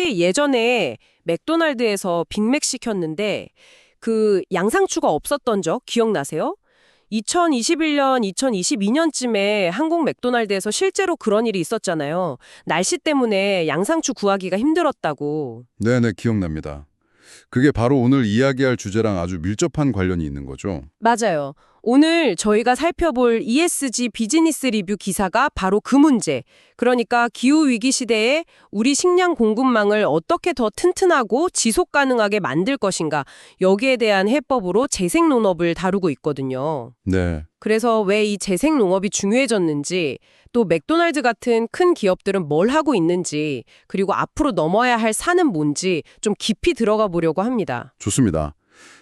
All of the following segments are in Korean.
혹시 예전에 맥도날드에서 빅맥 시켰는데 그 양상추가 없었던 적 기억나세요? 2021년, 2022년쯤에 한국 맥도날드에서 실제로 그런 일이 있었잖아요. 날씨 때문에 양상추 구하기가 힘들었다고. 네네, 기억납니다. 그게 바로 오늘 이야기할 주제랑 아주 밀접한 관련이 있는 거죠. 맞아요. 오늘 저희가 살펴볼 ESG 비즈니스 리뷰 기사가 바로 그 문제. 그러니까 기후위기 시대에 우리 식량 공급망을 어떻게 더 튼튼하고 지속 가능하게 만들 것인가, 여기에 대한 해법으로 재생농업을 다루고 있거든요. 네, 그래서 왜 이 재생농업이 중요해졌는지, 또 맥도날드 같은 큰 기업들은 뭘 하고 있는지, 그리고 앞으로 넘어야 할 산은 뭔지 좀 깊이 들어가 보려고 합니다. 좋습니다.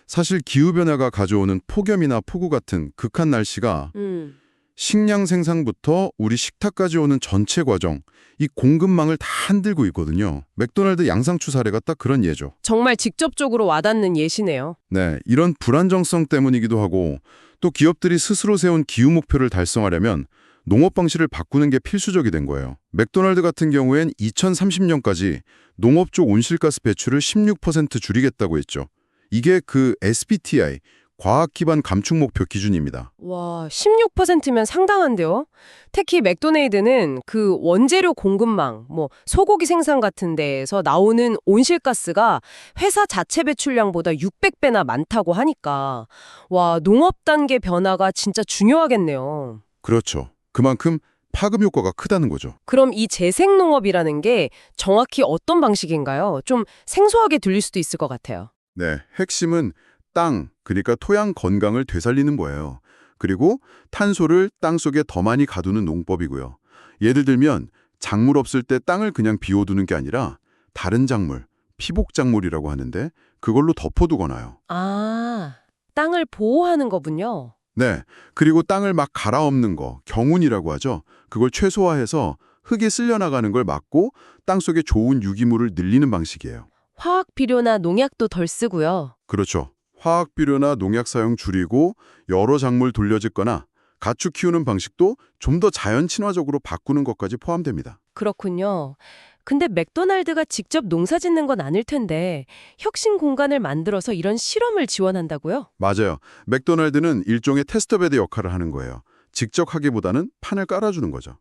사실 기후변화가 가져오는 폭염이나 폭우 같은 극한 날씨가 식량 생산부터 우리 식탁까지 오는 전체 과정, 이 공급망을 다 흔들고 있거든요. 맥도날드 양상추 사례가 딱 그런 예죠. 정말 직접적으로 와닿는 예시네요. 네, 이런 불안정성 때문이기도 하고 또 기업들이 스스로 세운 기후 목표를 달성하려면 농업 방식을 바꾸는 게 필수적이 된 거예요. 맥도날드 같은 경우엔 2030년까지 농업 쪽 온실가스 배출을 16% 줄이겠다고 했죠. 이게 그 SBTI, 과학 기반 감축 목표 기준입니다. 와, 16%면 상당한데요? 특히 맥도날드는 그 원재료 공급망, 소고기 생산 같은 데에서 나오는 온실가스가 회사 자체 배출량보다 600배나 많다고 하니까 와, 농업 단계 변화가 진짜 중요하겠네요. 그렇죠. 그만큼 파급 효과가 크다는 거죠. 그럼 이 재생농업이라는 게 정확히 어떤 방식인가요? 좀 생소하게 들릴 수도 있을 것 같아요. 네, 핵심은 땅, 그러니까 토양 건강을 되살리는 거예요. 그리고 탄소를 땅 속에 더 많이 가두는 농법이고요. 예를 들면 작물 없을 때 땅을 그냥 비워두는 게 아니라 다른 작물, 피복작물이라고 하는데 그걸로 덮어두거나요. 아, 땅을 보호하는 거군요. 네, 그리고 땅을 막 갈아엎는 거, 경운이라고 하죠. 그걸 최소화해서 흙이 쓸려나가는 걸 막고 땅 속에 좋은 유기물을 늘리는 방식이에요. 화학 비료나 농약도 덜 쓰고요. 그렇죠. 화학 비료나 농약 사용 줄이고 여러 작물 돌려짓거나 가축 키우는 방식도 좀 더 자연 친화적으로 바꾸는 것까지 포함됩니다. 그렇군요. 근데 맥도날드가 직접 농사 짓는 건 아닐 텐데 혁신 공간을 만들어서 이런 실험을 지원한다고요? 맞아요. 맥도날드는 일종의 테스터베드 역할을 하는 거예요. 직접 하기보다는 판을 깔아주는 거죠.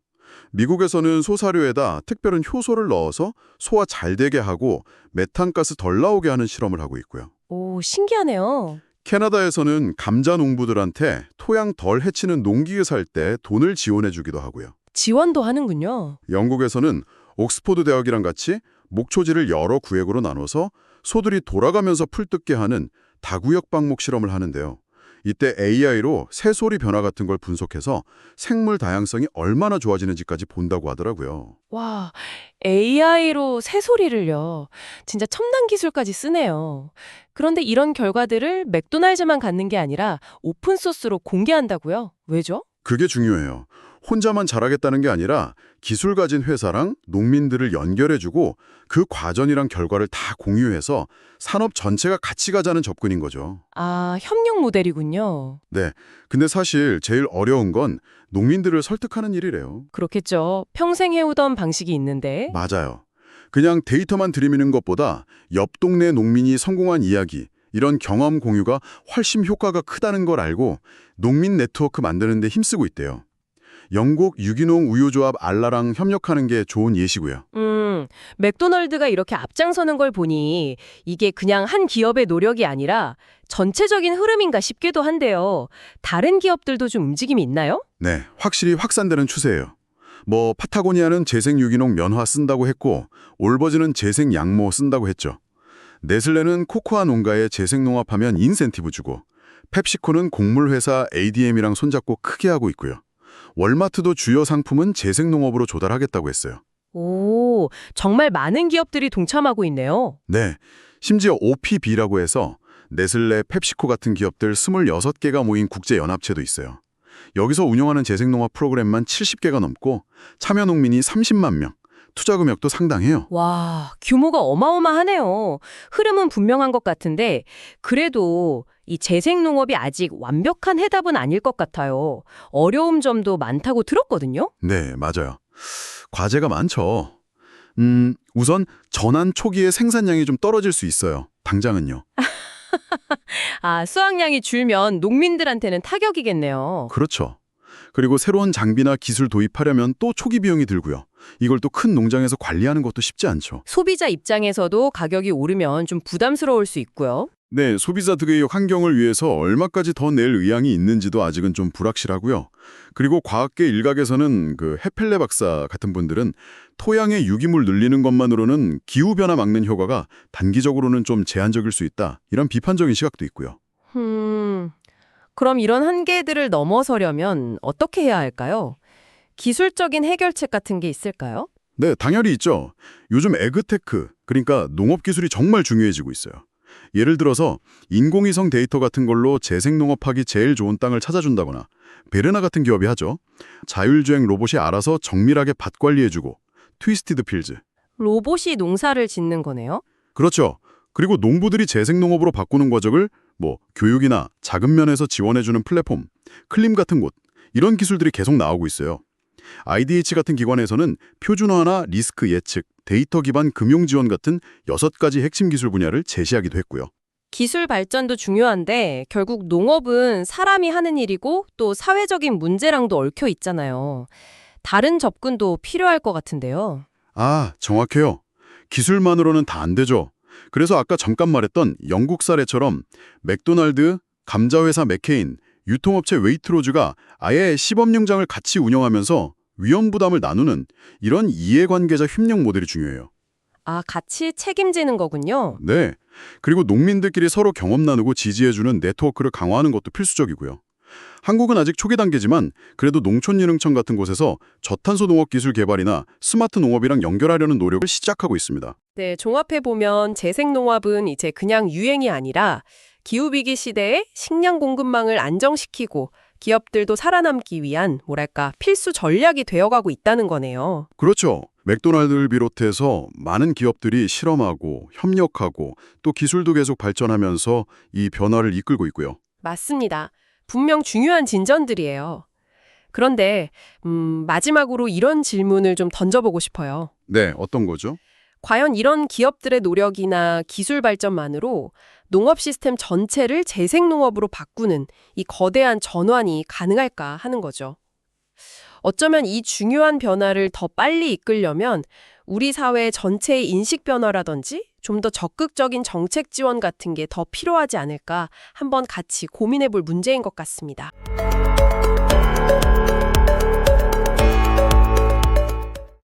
미국에서는 소사료에다 특별한 효소를 넣어서 소화 잘 되게 하고 메탄가스 덜 나오게 하는 실험을 하고 있고요. 오, 신기하네요. 캐나다에서는 감자 농부들한테 토양 덜 해치는 농기계 살 때 돈을 지원해 주기도 하고요. 지원도 하는군요. 영국에서는 옥스포드 대학이랑 같이 목초지를 여러 구역으로 나눠서 소들이 돌아가면서 풀 뜯게 하는 다구역 방목 실험을 하는데요. 이때 AI로 새소리 변화 같은 걸 분석해서 생물 다양성이 얼마나 좋아지는지까지 본다고 하더라고요. 와, AI로 새소리를요. 진짜 첨단 기술까지 쓰네요. 그런데 이런 결과들을 맥도날드만 갖는 게 아니라 오픈소스로 공개한다고요? 왜죠? 그게 중요해요. 혼자만 잘하겠다는 게 아니라 기술 가진 회사랑 농민들을 연결해주고 그 과정이랑 결과를 다 공유해서 산업 전체가 같이 가자는 접근인 거죠. 아, 협력 모델이군요. 네. 근데 사실 제일 어려운 건 농민들을 설득하는 일이래요. 그렇겠죠. 평생 해오던 방식이 있는데. 맞아요. 그냥 데이터만 들이미는 것보다 옆 동네 농민이 성공한 이야기, 이런 경험 공유가 훨씬 효과가 크다는 걸 알고 농민 네트워크 만드는 데 힘쓰고 있대요. 영국 유기농 우유조합 알라랑 협력하는 게 좋은 예시고요. 맥도날드가 이렇게 앞장서는 걸 보니 이게 그냥 한 기업의 노력이 아니라 전체적인 흐름인가 싶기도 한데요. 다른 기업들도 좀 움직임이 있나요? 네, 확실히 확산되는 추세예요. 파타고니아는 재생 유기농 면화 쓴다고 했고 올버즈는 재생 양모 쓴다고 했죠. 네슬레는 코코아 농가에 재생 농업하면 인센티브 주고 펩시코는 곡물 회사 ADM이랑 손잡고 크게 하고 있고요. 월마트도 주요 상품은 재생 농업으로 조달하겠다고 했어요. 오, 정말 많은 기업들이 동참하고 있네요. 네, 심지어 OPB라고 해서 네슬레, 펩시코 같은 기업들 26개가 모인 국제연합체도 있어요. 여기서 운영하는 재생농업 프로그램만 70개가 넘고 참여 농민이 30만 명, 투자 금액도 상당해요. 와, 규모가 어마어마하네요. 흐름은 분명한 것 같은데 그래도 이 재생농업이 아직 완벽한 해답은 아닐 것 같아요. 어려움 점도 많다고 들었거든요. 네, 맞아요. 과제가 많죠. 우선 전환 초기에 생산량이 좀 떨어질 수 있어요. 당장은요. 아, 수확량이 줄면 농민들한테는 타격이겠네요. 그렇죠. 그리고 새로운 장비나 기술 도입하려면 또 초기 비용이 들고요. 이걸 또 큰 농장에서 관리하는 것도 쉽지 않죠. 소비자 입장에서도 가격이 오르면 좀 부담스러울 수 있고요. 네, 소비자 득의 환경을 위해서 얼마까지 더 낼 의향이 있는지도 아직은 좀 불확실하고요. 그리고 과학계 일각에서는 그 헤펠레 박사 같은 분들은 토양의 유기물 늘리는 것만으로는 기후변화 막는 효과가 단기적으로는 좀 제한적일 수 있다. 이런 비판적인 시각도 있고요. 그럼 이런 한계들을 넘어서려면 어떻게 해야 할까요? 기술적인 해결책 같은 게 있을까요? 네, 당연히 있죠. 요즘 에그테크, 그러니까 농업 기술이 정말 중요해지고 있어요. 예를 들어서 인공위성 데이터 같은 걸로 재생농업하기 제일 좋은 땅을 찾아준다거나 베르나 같은 기업이 하죠. 자율주행 로봇이 알아서 정밀하게 밭 관리해주고 트위스티드 필즈. 로봇이 농사를 짓는 거네요. 그렇죠. 그리고 농부들이 재생농업으로 바꾸는 과정을 교육이나 자금 면에서 지원해주는 플랫폼, 클림 같은 곳, 이런 기술들이 계속 나오고 있어요. IDH 같은 기관에서는 표준화나 리스크 예측, 데이터 기반 금융 지원 같은 6가지 핵심 기술 분야를 제시하기도 했고요. 기술 발전도 중요한데 결국 농업은 사람이 하는 일이고 또 사회적인 문제랑도 얽혀 있잖아요. 다른 접근도 필요할 것 같은데요. 아, 정확해요. 기술만으로는 다 안 되죠. 그래서 아까 잠깐 말했던 영국 사례처럼 맥도날드, 감자회사 맥케인, 유통업체 웨이트로즈가 아예 시범농장을 같이 운영하면서 위험 부담을 나누는 이런 이해관계자 협력 모델이 중요해요. 아, 같이 책임지는 거군요. 네. 그리고 농민들끼리 서로 경험 나누고 지지해주는 네트워크를 강화하는 것도 필수적이고요. 한국은 아직 초기 단계지만 그래도 농촌진흥청 같은 곳에서 저탄소 농업 기술 개발이나 스마트 농업이랑 연결하려는 노력을 시작하고 있습니다. 네, 종합해보면 재생농업은 이제 그냥 유행이 아니라 기후위기 시대에 식량 공급망을 안정시키고 기업들도 살아남기 위한 필수 전략이 되어가고 있다는 거네요. 그렇죠. 맥도날드를 비롯해서 많은 기업들이 실험하고 협력하고 또 기술도 계속 발전하면서 이 변화를 이끌고 있고요. 맞습니다. 분명 중요한 진전들이에요. 그런데 마지막으로 이런 질문을 좀 던져보고 싶어요. 네, 어떤 거죠? 과연 이런 기업들의 노력이나 기술 발전만으로 농업 시스템 전체를 재생농업으로 바꾸는 이 거대한 전환이 가능할까 하는 거죠. 어쩌면 이 중요한 변화를 더 빨리 이끌려면 우리 사회 전체의 인식 변화라든지 좀 더 적극적인 정책 지원 같은 게 더 필요하지 않을까 한번 같이 고민해 볼 문제인 것 같습니다.